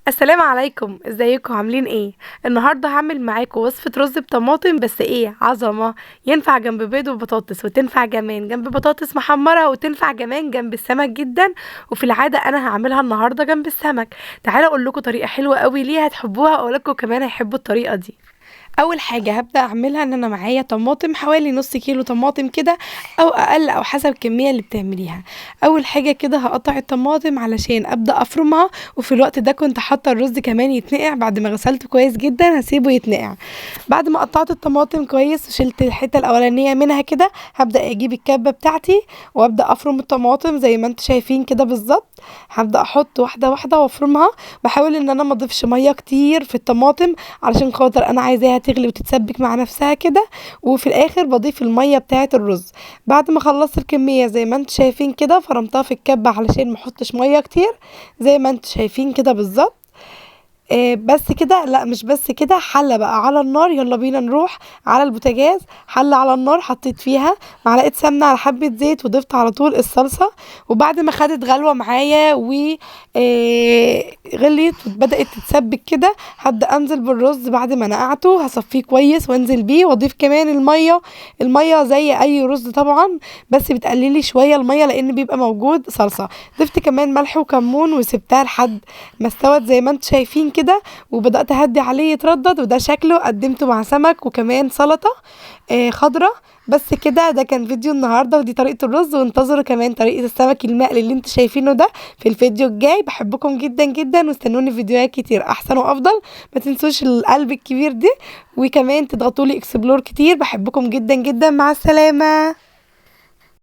السلام عليكم، ازيكم عاملين ايه؟ النهارده هعمل معاكم وصفه رز بطماطم، بس ايه عظمه. ينفع جنب بيض وبطاطس، وتنفع كمان جنب بطاطس محمره، وتنفع كمان جنب السمك جدا. وفي العاده انا هعملها النهارده جنب السمك. تعالى اقول لكم طريقه حلوه قوي ليها هتحبوها، اقول لكم كمان هيحبوا الطريقه دي. اول حاجه هبدا اعملها ان انا معايا طماطم حوالي نص كيلو طماطم كده، او اقل او حسب الكميه اللي بتعمليها. اول حاجه كده هقطع الطماطم علشان ابدا افرمها، وفي الوقت ده كنت حاطه الرز كمان يتنقع. بعد ما غسلته كويس جدا هسيبه يتنقع. بعد ما قطعت الطماطم كويس وشلت الحته الاولانيه منها كده، هبدا اجيب الكبه بتاعتي وابدا افرم الطماطم زي ما انتم شايفين كده بالظبط. هبدا احط واحده واحده وافرمها. بحاول ان انا ما اضيفش ميه كتير في الطماطم علشان خاطر انا عايزاها تغلي وتتسبك مع نفسها كده. وفي الاخر بضيف الميه بتاعه الرز. بعد ما خلصت الكميه زي ما انتم شايفين كده فرمتها في الكبه علشان ما احطش ميه كتير، زي ما انتم شايفين كده بالظبط. بس كده؟ لا مش بس كده، حله بقى على النار. يلا بينا نروح على البوتاجاز. حله على النار، حطيت فيها معلقه سمنه على حبه زيت، وضفت على طول الصلصه. وبعد ما خدت غلوه معايا غليت وبدات تتسبك كده، هبدا انزل بالرز. بعد ما نقعته هصفيه كويس وانزل بيه، واضيف كمان الميه. الميه زي اي رز طبعا، بس بتقللي شويه الميه لان بيبقى موجود صلصه. ضفت كمان ملح وكمون وسبتها لحد ما استوت زي ما انتم شايفين كده. وبدأت اهدي عليه يتردد، وده شكله قدمته مع سمك وكمان سلطة خضرة. بس كده، ده كان فيديو النهاردة ودي طريقة الرز. وانتظروا كمان طريقة السمك المقلي اللي انتوا شايفينه ده في الفيديو الجاي. بحبكم جدا جدا، واستنوني في فيديوهات كتير احسن وافضل. ما تنسوش القلب الكبير دي، وكمان تضغطوا لي اكسبلور كتير. بحبكم جدا جدا، مع السلامة.